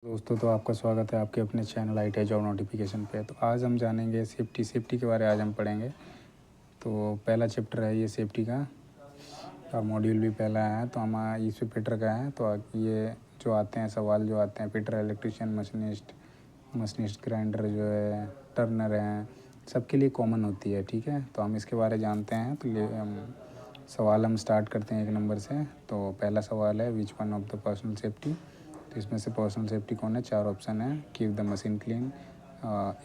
दोस्तों, तो आपका स्वागत है आपके अपने चैनल ITI जॉब नोटिफिकेशन पे। तो आज हम जानेंगे सेफ्टी के बारे में आज हम पढ़ेंगे। तो पहला चैप्टर है ये सेफ्टी का, और मॉड्यूल भी पहला है। तो हम इस पे फिटर का है। तो ये जो आते हैं सवाल जो आते हैं, फिटर, इलेक्ट्रिशियन, मशीनिस्ट, ग्राइंडर जो है, टर्नर हैं, सबके लिए कॉमन होती है। ठीक है, तो हम इसके बारे में जानते हैं। तो सवाल हम स्टार्ट करते हैं 1 नंबर से। तो पहला सवाल है, which one of the personal safety. तो इसमें से पर्सनल सेफ्टी कौन है? 4 ऑप्शन है। Keep the machine clean,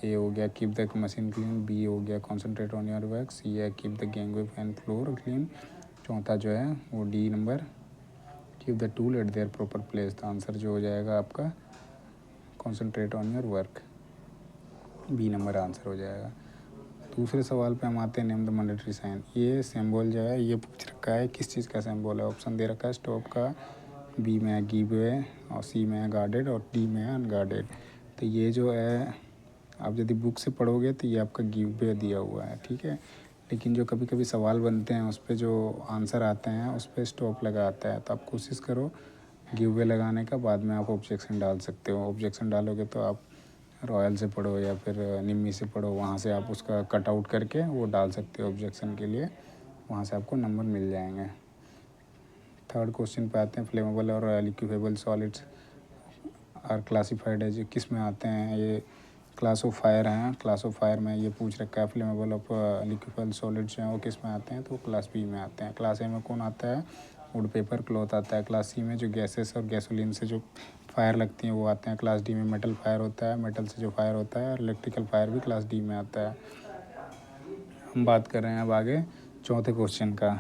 A हो गया keep the machine clean, B हो गया concentrate on your work, C है keep the gangway and floor clean, चौथा जो है वो D number, keep the tool at their proper place. तो आंसर जो हो जाएगा आपका concentrate on your work, B number answer हो जाएगा। दूसरे सवाल पे हम आते हैं, नेम द मैंडेटरी साइन। ये सिंबल जो है ये पूछ रखा है किस चीज़ का सिंबल है। ऑप्शन दे रखा है स्टॉप का, बी में है गिव वे, और सी में है गार्डेड, और डी में है अनगार्डेड। तो ये जो है आप यदि बुक से पढ़ोगे तो ये आपका गिव वे दिया हुआ है। ठीक है, लेकिन जो कभी कभी सवाल बनते हैं उस पर जो आंसर आते हैं उस पर स्टॉप लगा आता है। तो आप कोशिश करो गिव वे लगाने का, बाद में आप ऑब्जेक्शन डाल सकते हो। ऑब्जेक्शन डालोगे तो आप रॉयल से पढ़ो या फिर निम्मी से पढ़ो, वहाँ से आप उसका कट आउट करके वो डाल सकते हो ऑब्जेक्शन के लिए, वहाँ से आपको नंबर मिल जाएंगे। थर्ड क्वेश्चन पे आते हैं, फ्लेमेबल और लिक्विफेबल सॉलिड्स आर क्लासिफाइड एज, किस में आते हैं? ये क्लास ऑफ फायर हैं। क्लास ऑफ फायर में ये पूछ रखा है फ्लेमेबल और लिक्विफेबल सॉलिड्स हैं वो किस में आते हैं? तो क्लास बी में आते हैं। क्लास ए में कौन आता है? वुड, पेपर, क्लॉथ आता है। क्लास सी में जो गैसेस और गैसोलीन से जो फायर लगती हैं वो आते हैं। क्लास डी में मेटल फायर होता है, मेटल से जो फायर होता है, और इलेक्ट्रिकल फायर भी क्लास डी में आता है। हम बात कर रहे हैं अब आगे चौथे क्वेश्चन का,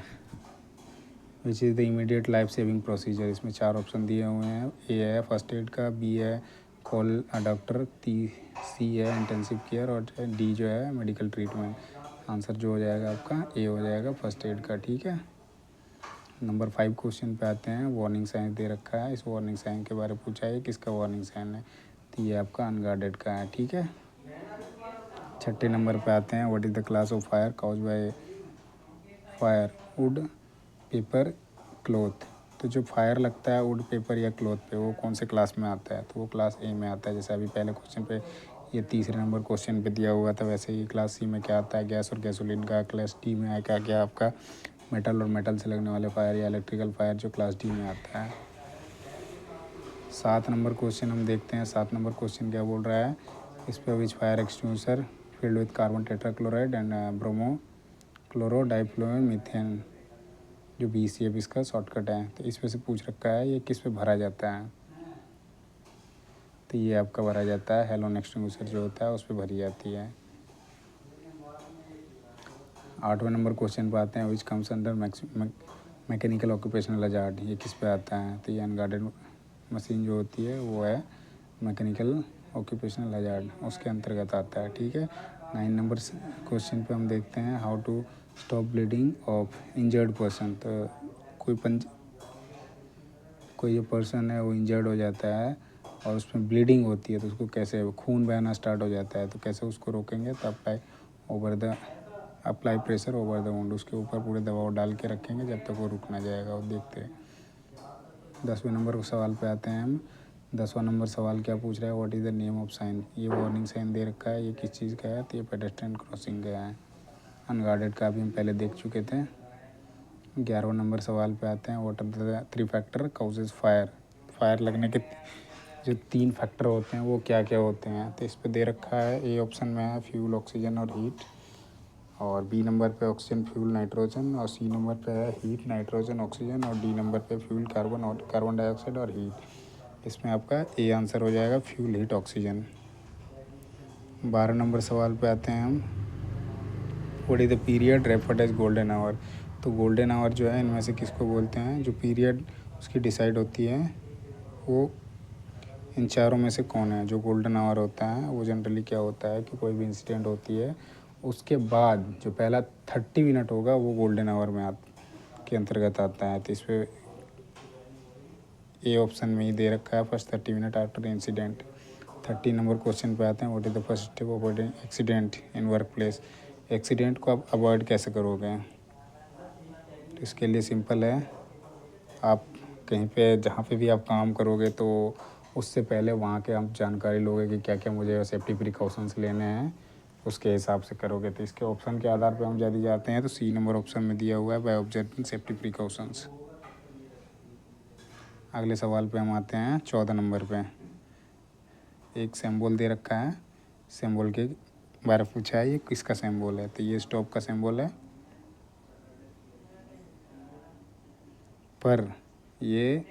which is the immediate life saving procedure. इसमें 4 ऑप्शन दिए हुए हैं। ए है फर्स्ट एड का, बी है कॉल अ डॉक्टर, सी है इंटेंसिव केयर, और डी जो है मेडिकल ट्रीटमेंट। आंसर जो हो जाएगा आपका ए हो जाएगा फर्स्ट एड का। ठीक है, नंबर 5 क्वेश्चन पे आते हैं। वार्निंग साइन दे रखा है, इस वार्निंग साइन के बारे में पूछा है किसका वार्निंग साइन है? तो ये आपका अनगार्डेड का है। ठीक है, छठे नंबर पे आते हैं, what is the class of fire cause by fire, would, paper, cloth. तो जो फायर लगता है वुड, पेपर या क्लॉथ पे, वो कौन से क्लास में आता है? तो वो क्लास ए में आता है। जैसे अभी पहले क्वेश्चन पे ये तीसरे नंबर क्वेश्चन पे दिया हुआ था, वैसे ही क्लास सी में क्या आता है? गैस और गैसोलीन का। क्लास डी में आएगा क्या आपका? मेटल और मेटल से लगने वाले फायर या इलेक्ट्रिकल फायर, जो क्लास डी में आता है। 7 नंबर क्वेश्चन हम देखते हैं। 7 नंबर क्वेश्चन क्या बोल रहा है इस पर, which fire extinguisher filled with carbon tetrachloride and bromo chloro difluoro methane, जो BCF इसका शॉर्टकट है। तो इस पे से पूछ रखा है ये किस पे भरा जाता है? तो ये आपका भरा जाता है हेलोन एक्सटिंग्विशर जो होता है उस पर भरी जाती है। 8वें नंबर क्वेश्चन पे आते हैं, which comes under mechanical occupational hazard. ये किस पे आता है? तो ये अनगार्डेड मशीन जो होती है वो है मैकेनिकल ऑक्यूपेशनल हजार्ड, उसके अंतर्गत आता है। ठीक है, 9 नंबर क्वेश्चन पे हम देखते हैं, how to stop bleeding of injured person. तो कोई जो पर्सन है वो इंजर्ड हो जाता है और उसमें ब्लीडिंग होती है, तो उसको कैसे, खून बहना स्टार्ट हो जाता है, तो कैसे उसको रोकेंगे? तो apply pressure over the wound, उसके ऊपर पूरे दबाव डाल के रखेंगे जब तक वो रुक ना जाएगा। वो देखते हैं। 10वें नंबर सवाल पे आते हैं हम। 10वां नंबर सवाल क्या पूछ रहा है, what is the name of sine. ये वार्निंग साइन दे रखा है, ये किस चीज़ का है? तो ये पेडेस्ट्रियन क्रॉसिंग का है। अनगार्डेड का भी हम पहले देख चुके थे। 11वां नंबर सवाल पे आते हैं, what are the 3 factor causes fire. Fire लगने के जो 3 फैक्टर होते हैं वो क्या क्या होते हैं? तो इस पे दे रखा है, ए ऑप्शन में है फ्यूल, ऑक्सीजन और हीट, और बी नंबर पे ऑक्सीजन, फ्यूल, नाइट्रोजन, और सी नंबर पे है हीट, नाइट्रोजन, ऑक्सीजन, और डी नंबर पे फ्यूल, कार्बन डाइऑक्साइड और हीट। इसमें आपका ए आंसर हो जाएगा फ्यूल, हीट, ऑक्सीजन। 12 नंबर सवाल पे आते हैं हम, what is the period referred as golden hour. तो गोल्डन आवर जो है इनमें से किसको बोलते हैं? जो पीरियड उसकी डिसाइड होती है वो इन चारों में से कौन है? जो गोल्डन आवर होता है वो जनरली क्या होता है कि कोई भी इंसिडेंट होती है उसके बाद जो पहला 30 मिनट होगा वो गोल्डन आवर में के अंतर्गत आता है। तो इस पर ए ऑप्शन में ही दे रखा है, first 30 minute after incident. 30 number question पे आते हैं, what is the first step of avoiding accident in work place. Accident को आप अवॉइड कैसे करोगे? तो इसके लिए सिंपल है, आप कहीं पे जहाँ पे भी आप काम करोगे तो उससे पहले वहाँ के आप जानकारी लोगे कि क्या क्या मुझे सेफ्टी प्रिकॉशंस लेने हैं, उसके हिसाब से करोगे। तो इसके ऑप्शन के आधार पर हम यदि जाते हैं तो सी नंबर ऑप्शन में दिया हुआ है बाय ऑब्जर्विंग सेफ्टी प्रिकॉशंस। अगले सवाल पे हम आते हैं 14 नंबर पे। एक सिंबल दे रखा है, सिंबल के बारे में पूछा है ये किसका सिंबल है, तो ये स्टॉप का सिंबल है। पर ये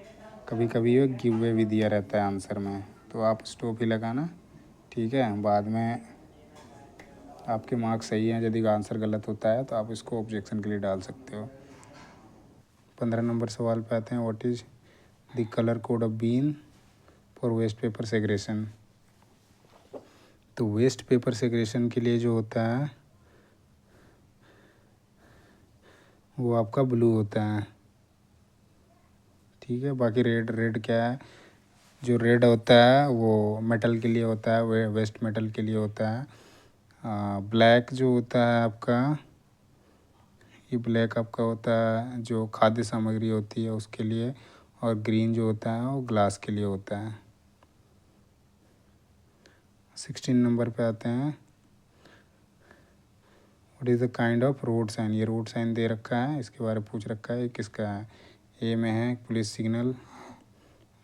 कभी कभी ये गिव वे भी दिया रहता है आंसर में, तो आप स्टॉप ही लगाना, ठीक है। बाद में आपके मार्क्स सही हैं, यदि आंसर गलत होता है तो आप इसको ऑब्जेक्शन के लिए डाल सकते हो। 15 नंबर सवाल पे आते हैं। What is the colour code of bin for waste paper segregation. तो वेस्ट पेपर सेग्रेशन के लिए जो होता है वो आपका ब्लू होता है, ठीक है। बाकी रेड क्या है, जो रेड होता है वो मेटल के लिए होता है, वेस्ट मेटल के लिए होता है। ब्लैक जो होता है आपका, ये ब्लैक आपका होता है जो खाद्य सामग्री होती है उसके लिए, और ग्रीन जो होता है वो ग्लास के लिए होता है। 16 नंबर पे आते हैं। What is the kind of road sign. ये रोड साइन दे रखा है, इसके बारे में पूछ रखा है किसका है। ए में है पुलिस सिग्नल,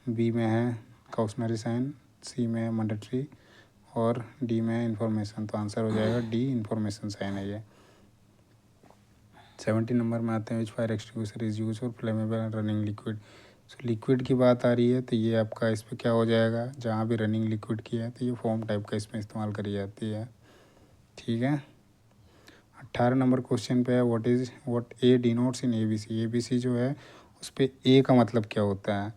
बी में है कॉशनरी साइन, सी में है मैंडेटरी, और डी में है इंफॉर्मेशन। तो आंसर हो जाएगा डी, इंफॉर्मेशन साइन है ये। 17 नंबर में आते हैं। Which fire extinguisher is use for flammable running liquid. So liquid की बात आ रही है तो ये आपका इस पर क्या हो जाएगा, जहाँ भी रनिंग लिक्विड की है तो ये फोम टाइप का इसमें इस्तेमाल करी जाती है, ठीक है। 18 नंबर क्वेश्चन पे है। What A denotes in ABC। ABC जो है उस पर ए का मतलब क्या होता है,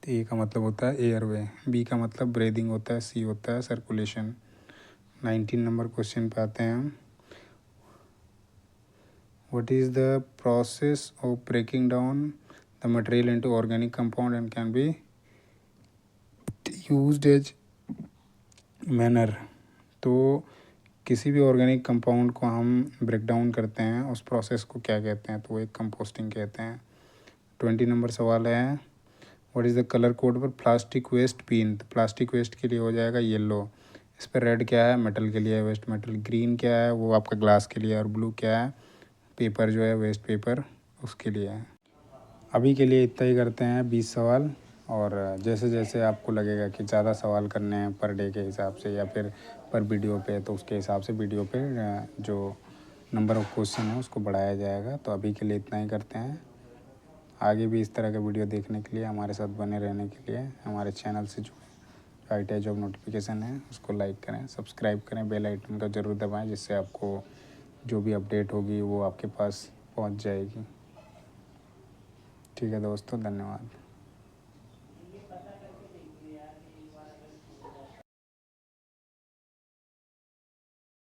तो ए का मतलब होता है एयरवे, बी का मतलब ब्रीदिंग होता है, सी होता है सर्कुलेशन। 19 नंबर क्वेश्चन पे आते हैं हम। What is the process of breaking down the material into organic compound and can be used as manner। तो किसी भी ऑर्गेनिक कंपाउंड को हम ब्रेक डाउन करते हैं, उस प्रोसेस को क्या कहते हैं, तो वो एक कंपोस्टिंग कहते हैं। 20 नंबर सवाल है। What is the colour code पर प्लास्टिक वेस्ट बीन। तो प्लास्टिक वेस्ट के लिए हो जाएगा येलो। इस पर रेड क्या है, मेटल के लिए है, वेस्ट मेटल। ग्रीन क्या है, वो आपका ग्लास के लिए है, और ब्लू क्या है, पेपर जो है वेस्ट पेपर उसके लिए है। अभी के लिए इतना ही करते हैं 20 सवाल, और जैसे जैसे आपको लगेगा कि ज़्यादा सवाल करने हैं पर डे के हिसाब से या फिर पर वीडियो पे, तो उसके हिसाब से वीडियो पे जो नंबर ऑफ़ क्वेश्चन है उसको बढ़ाया जाएगा। तो अभी के लिए इतना ही करते हैं। आगे भी इस तरह का वीडियो देखने के लिए, हमारे साथ बने रहने के लिए हमारे चैनल से जो ITI जॉब नोटिफिकेशन है उसको लाइक करें, सब्सक्राइब करें, बेल आइकन का ज़रूर दबाएं, जिससे आपको जो भी अपडेट होगी वो आपके पास पहुंच जाएगी। ठीक है दोस्तों, धन्यवाद।